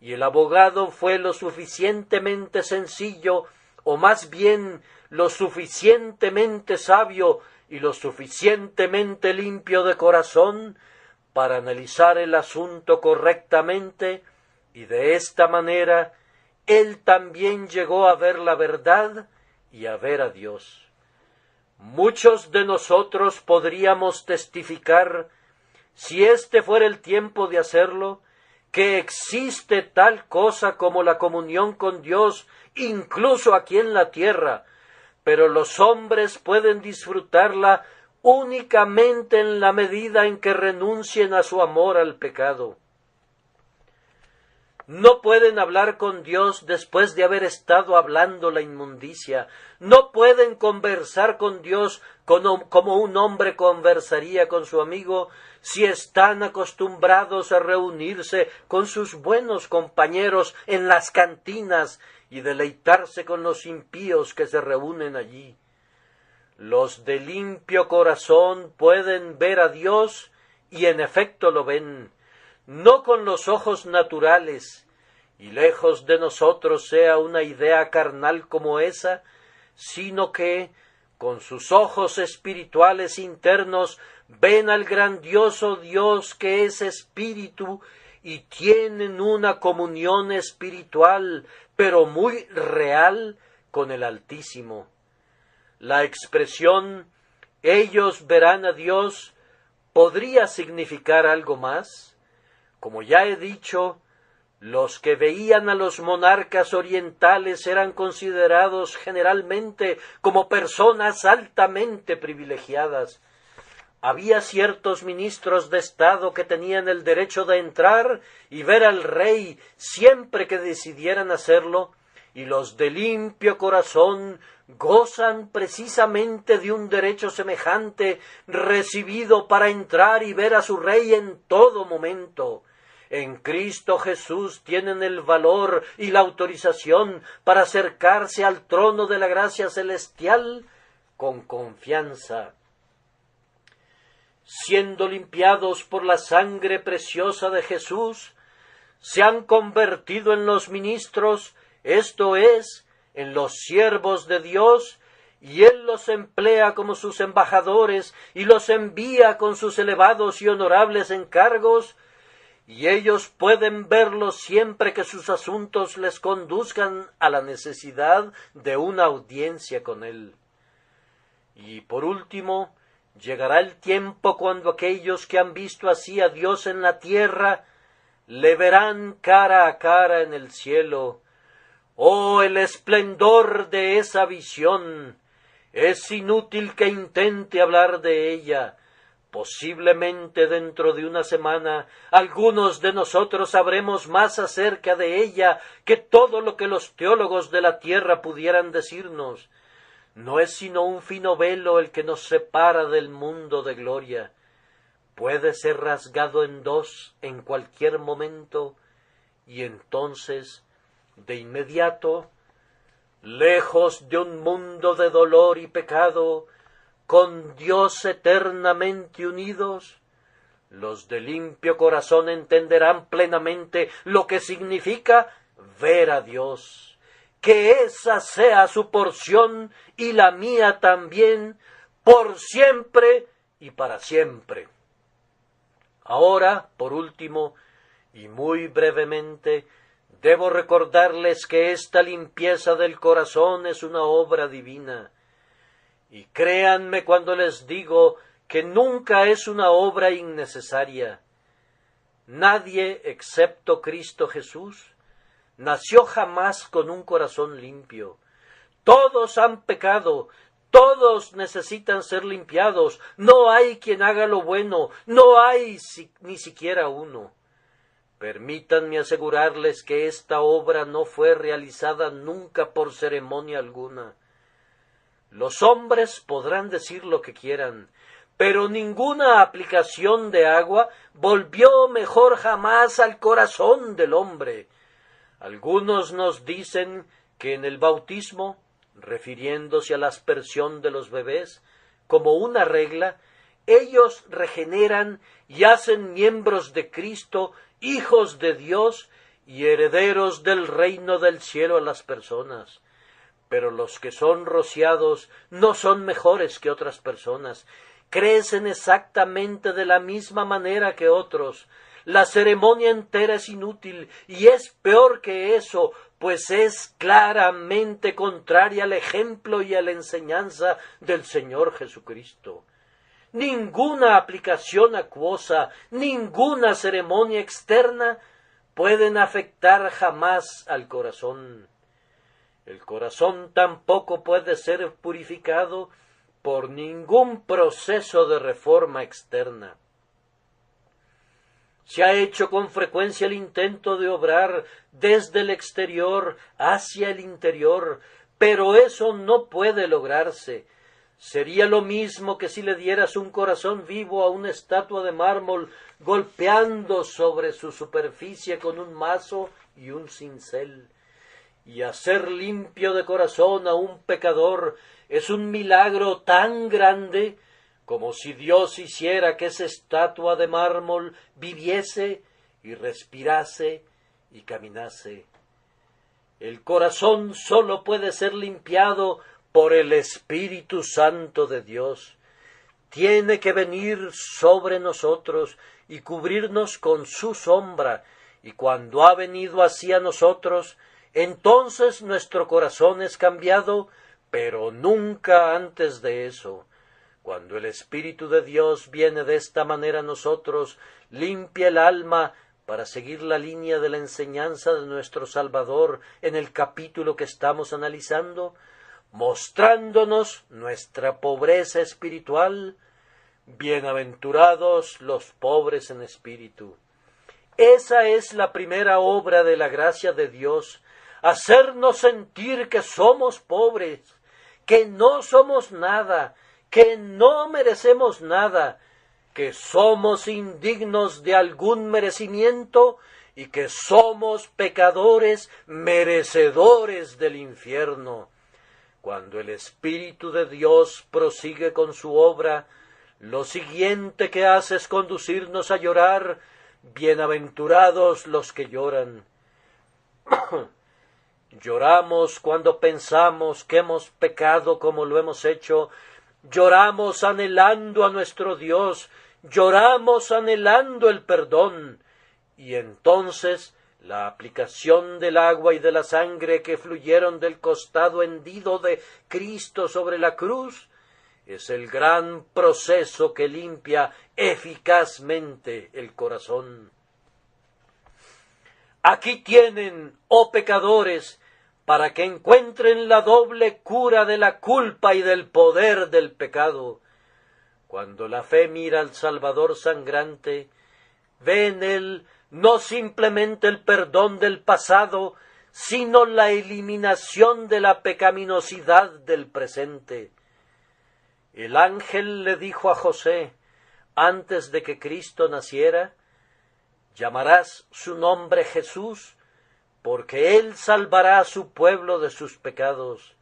Y el abogado fue lo suficientemente sencillo, o más bien lo suficientemente sabio y lo suficientemente limpio de corazón para analizar el asunto correctamente, y de esta manera él también llegó a ver la verdad y a ver a Dios. Muchos de nosotros podríamos testificar, si este fuera el tiempo de hacerlo, que existe tal cosa como la comunión con Dios, incluso aquí en la tierra, pero los hombres pueden disfrutarla únicamente en la medida en que renuncien a su amor al pecado. No pueden hablar con Dios después de haber estado hablando la inmundicia. No pueden conversar con Dios como un hombre conversaría con su amigo si están acostumbrados a reunirse con sus buenos compañeros en las cantinas y deleitarse con los impíos que se reúnen allí. Los de limpio corazón pueden ver a Dios, y en efecto lo ven, no con los ojos naturales, y lejos de nosotros sea una idea carnal como esa, sino que, con sus ojos espirituales internos, ven al grandioso Dios que es espíritu, y tienen una comunión espiritual, pero muy real, con el Altísimo. La expresión «ellos verán a Dios» ¿podría significar algo más? Como ya he dicho, los que veían a los monarcas orientales eran considerados generalmente como personas altamente privilegiadas. Había ciertos ministros de Estado que tenían el derecho de entrar y ver al rey siempre que decidieran hacerlo, y los de limpio corazón gozan precisamente de un derecho semejante recibido para entrar y ver a su rey en todo momento. En Cristo Jesús tienen el valor y la autorización para acercarse al trono de la gracia celestial con confianza. Siendo limpiados por la sangre preciosa de Jesús, se han convertido en los ministros, esto es, en los siervos de Dios, y Él los emplea como sus embajadores y los envía con sus elevados y honorables encargos, y ellos pueden verlos siempre que sus asuntos les conduzcan a la necesidad de una audiencia con Él. Y por último, llegará el tiempo cuando aquellos que han visto así a Dios en la tierra le verán cara a cara en el cielo. ¡Oh, el esplendor de esa visión! Es inútil que intente hablar de ella. Posiblemente dentro de una semana algunos de nosotros sabremos más acerca de ella que todo lo que los teólogos de la tierra pudieran decirnos. No es sino un fino velo el que nos separa del mundo de gloria. puede ser rasgado en dos en cualquier momento, y entonces, de inmediato, lejos de un mundo de dolor y pecado, con Dios eternamente unidos, los de limpio corazón entenderán plenamente lo que significa ver a Dios. Que esa sea su porción y la mía también, por siempre y para siempre. Ahora, por último, y muy brevemente, debo recordarles que esta limpieza del corazón es una obra divina. Y créanme cuando les digo que nunca es una obra innecesaria. Nadie, excepto Cristo Jesús, nació jamás con un corazón limpio. Todos han pecado, todos necesitan ser limpiados. No hay quien haga lo bueno, no hay ni siquiera uno. Permítanme asegurarles que esta obra no fue realizada nunca por ceremonia alguna. Los hombres podrán decir lo que quieran, pero ninguna aplicación de agua volvió mejor jamás al corazón del hombre. Algunos nos dicen que en el bautismo, refiriéndose a la aspersión de los bebés, como una regla, ellos regeneran y hacen miembros de Cristo, hijos de Dios y herederos del reino del cielo a las personas. Pero los que son rociados no son mejores que otras personas, crecen exactamente de la misma manera que otros. La ceremonia entera es inútil y es peor que eso, pues es claramente contraria al ejemplo y a la enseñanza del Señor Jesucristo. Ninguna aplicación acuosa, ninguna ceremonia externa pueden afectar jamás al corazón. El corazón tampoco puede ser purificado por ningún proceso de reforma externa. Se ha hecho con frecuencia el intento de obrar desde el exterior hacia el interior, pero eso no puede lograrse. Sería lo mismo que si le dieras un corazón vivo a una estatua de mármol, golpeando sobre su superficie con un mazo y un cincel. Y hacer limpio de corazón a un pecador es un milagro tan grande como si Dios hiciera que esa estatua de mármol viviese y respirase y caminase. El corazón sólo puede ser limpiado por el Espíritu Santo de Dios. Tiene que venir sobre nosotros y cubrirnos con su sombra, y cuando ha venido hacia nosotros, entonces nuestro corazón es cambiado, pero nunca antes de eso. Cuando el Espíritu de Dios viene de esta manera a nosotros, limpia el alma para seguir la línea de la enseñanza de nuestro Salvador en el capítulo que estamos analizando, mostrándonos nuestra pobreza espiritual. Bienaventurados los pobres en espíritu. Esa es la primera obra de la gracia de Dios, hacernos sentir que somos pobres, que no somos nada, que no merecemos nada, que somos indignos de algún merecimiento y que somos pecadores merecedores del infierno. Cuando el Espíritu de Dios prosigue con su obra, lo siguiente que hace es conducirnos a llorar. Bienaventurados los que lloran. Lloramos cuando pensamos que hemos pecado como lo hemos hecho. Lloramos anhelando a nuestro Dios. Lloramos anhelando el perdón. Y entonces la aplicación del agua y de la sangre que fluyeron del costado hendido de Cristo sobre la cruz es el gran proceso que limpia eficazmente el corazón. Aquí tienen, oh pecadores, para que encuentren la doble cura de la culpa y del poder del pecado. Cuando la fe mira al Salvador sangrante, ve en él no simplemente el perdón del pasado, sino la eliminación de la pecaminosidad del presente. El ángel le dijo a José: antes de que Cristo naciera? Llamarás su nombre Jesús, porque Él salvará a su pueblo de sus pecados.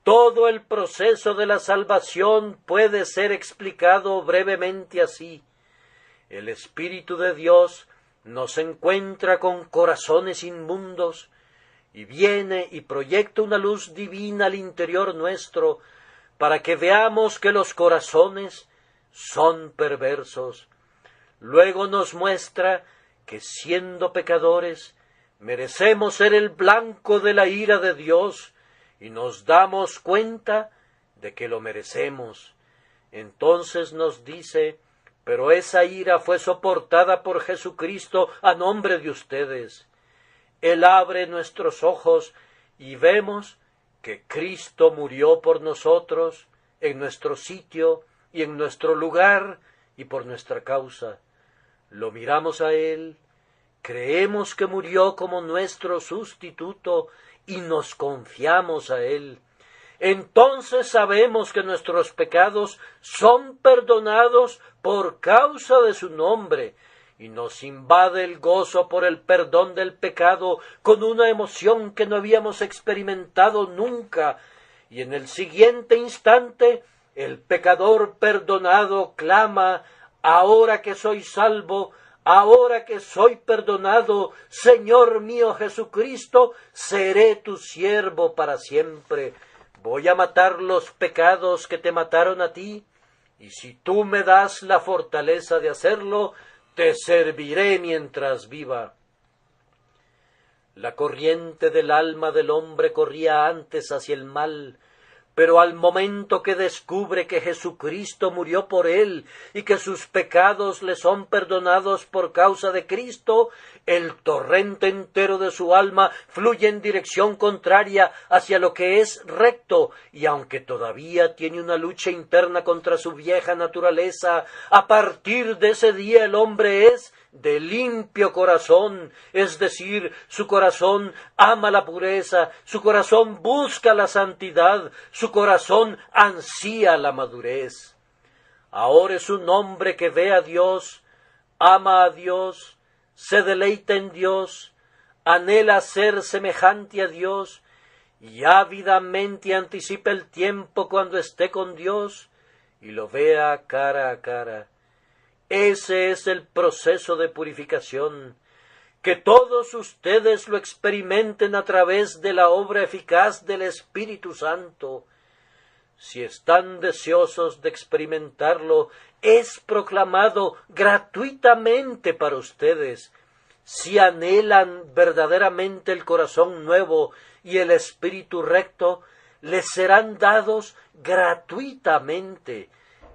Todo el proceso de la salvación puede ser explicado brevemente así. El Espíritu de Dios nos encuentra con corazones inmundos y viene y proyecta una luz divina al interior nuestro para que veamos que los corazones son perversos. Luego nos muestra que siendo pecadores merecemos ser el blanco de la ira de Dios y nos damos cuenta de que lo merecemos. Entonces nos dice: pero esa ira fue soportada por Jesucristo a nombre de ustedes. Él abre nuestros ojos y vemos que Cristo murió por nosotros, en nuestro sitio y en nuestro lugar y por nuestra causa. Lo miramos a Él, creemos que murió como nuestro sustituto y nos confiamos a Él. Entonces sabemos que nuestros pecados son perdonados por causa de su nombre, y nos invade el gozo por el perdón del pecado con una emoción que no habíamos experimentado nunca, y en el siguiente instante el pecador perdonado clama: ahora que soy salvo, ahora que soy perdonado, Señor mío Jesucristo, seré tu siervo para siempre. Voy a matar los pecados que te mataron a ti, y si tú me das la fortaleza de hacerlo, te serviré mientras viva. La corriente del alma del hombre corría antes hacia el mal, pero al momento que descubre que Jesucristo murió por él y que sus pecados le son perdonados por causa de Cristo, el torrente entero de su alma fluye en dirección contraria hacia lo que es recto, y aunque todavía tiene una lucha interna contra su vieja naturaleza, a partir de ese día el hombre es de limpio corazón, es decir, su corazón ama la pureza, su corazón busca la santidad, su corazón ansía la madurez. Ahora es un hombre que ve a Dios, ama a Dios, se deleita en Dios, anhela ser semejante a Dios y ávidamente anticipa el tiempo cuando esté con Dios y lo vea cara a cara. Ese es el proceso de purificación. Que todos ustedes lo experimenten a través de la obra eficaz del Espíritu Santo. Si están deseosos de experimentarlo, es proclamado gratuitamente para ustedes. Si anhelan verdaderamente el corazón nuevo y el espíritu recto, les serán dados gratuitamente.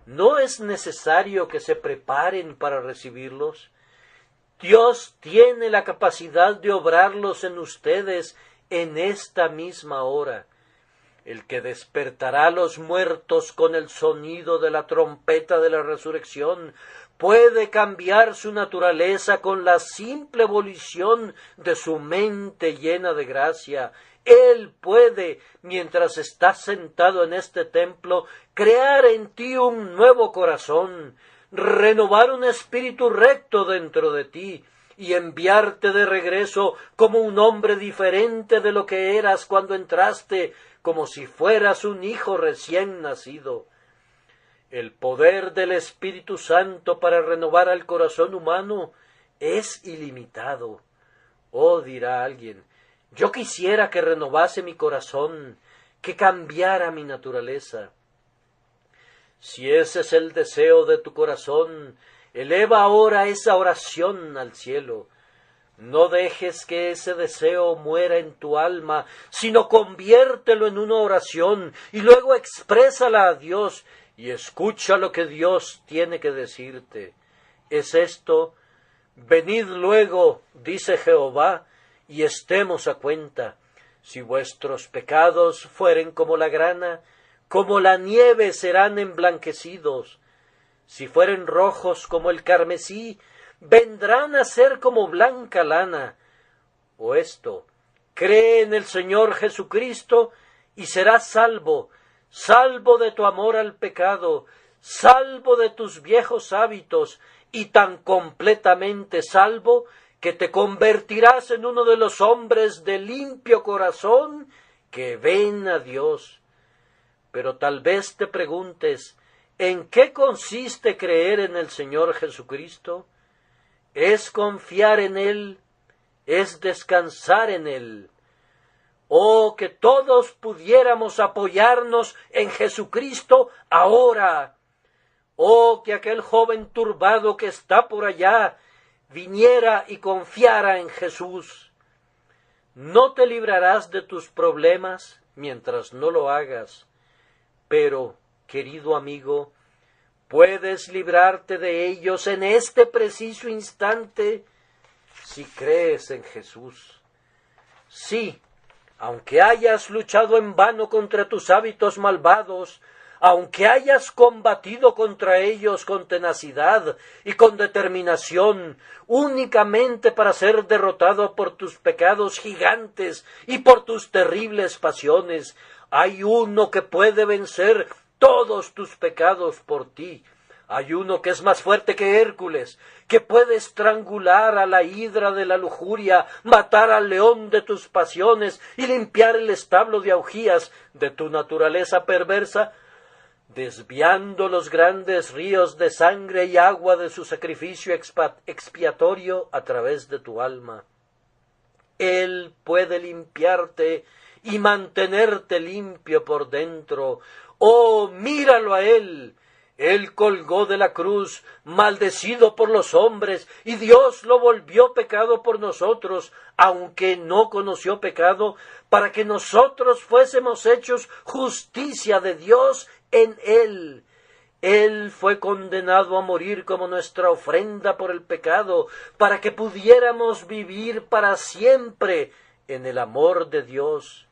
No es necesario que se preparen para recibirlos. Dios tiene la capacidad de obrarlos en ustedes en esta misma hora. El que despertará a los muertos con el sonido de la trompeta de la resurrección puede cambiar su naturaleza con la simple volición de su mente llena de gracia. Él puede, mientras estás sentado en este templo, crear en ti un nuevo corazón, renovar un espíritu recto dentro de ti y enviarte de regreso como un hombre diferente de lo que eras cuando entraste, como si fueras un hijo recién nacido. El poder del Espíritu Santo para renovar al corazón humano es ilimitado. Oh, dirá alguien, yo quisiera que renovase mi corazón, que cambiara mi naturaleza. Si ese es el deseo de tu corazón, eleva ahora esa oración al cielo. No dejes que ese deseo muera en tu alma, sino conviértelo en una oración y luego exprésala a Dios y escucha lo que Dios tiene que decirte. ¿Es esto? Venid luego, dice Jehová, y estemos a cuenta. Si vuestros pecados fueren como la grana, como la nieve serán emblanquecidos. Si fueren rojos como el carmesí, vendrán a ser como blanca lana. O esto, cree en el Señor Jesucristo y serás salvo, salvo de tu amor al pecado, salvo de tus viejos hábitos y tan completamente salvo que te convertirás en uno de los hombres de limpio corazón que ven a Dios. Pero tal vez te preguntes, ¿en qué consiste creer en el Señor Jesucristo? Es confiar en Él, es descansar en Él. Oh, que todos pudiéramos apoyarnos en Jesucristo ahora. Oh, que aquel joven turbado que está por allá viniera y confiara en Jesús. No te librarás de tus problemas mientras no lo hagas, pero, querido amigo, puedes librarte de ellos en este preciso instante si crees en Jesús. Sí, aunque hayas luchado en vano contra tus hábitos malvados, aunque hayas combatido contra ellos con tenacidad y con determinación, únicamente para ser derrotado por tus pecados gigantes y por tus terribles pasiones, hay uno que puede vencer todos tus pecados por ti. Hay uno que es más fuerte que Hércules, que puede estrangular a la hidra de la lujuria, matar al león de tus pasiones y limpiar el establo de augías de tu naturaleza perversa, desviando los grandes ríos de sangre y agua de su sacrificio expiatorio a través de tu alma. Él puede limpiarte y mantenerte limpio por dentro. ¡Oh, míralo a Él! Él colgó de la cruz, maldecido por los hombres, y Dios lo volvió pecado por nosotros, aunque no conoció pecado, para que nosotros fuésemos hechos justicia de Dios en Él. Él fue condenado a morir como nuestra ofrenda por el pecado, para que pudiéramos vivir para siempre en el amor de Dios.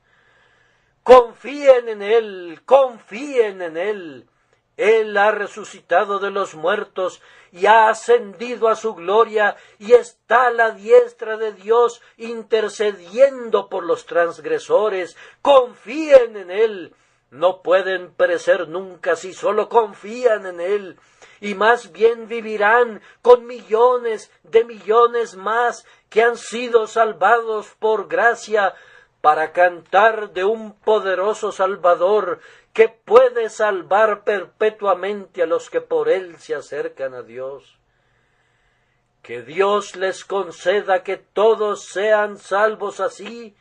Confíen en Él, confíen en Él. Él ha resucitado de los muertos y ha ascendido a su gloria y está a la diestra de Dios intercediendo por los transgresores. Confíen en Él. No pueden perecer nunca si solo confían en Él, y más bien vivirán con millones de millones más que han sido salvados por gracia, para cantar de un poderoso Salvador que puede salvar perpetuamente a los que por Él se acercan a Dios. Que Dios les conceda que todos sean salvos así,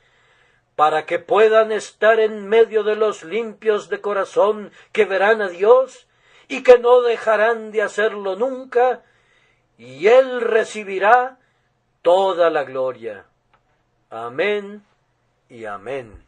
para que puedan estar en medio de los limpios de corazón que verán a Dios y que no dejarán de hacerlo nunca, y Él recibirá toda la gloria. Amén y amén.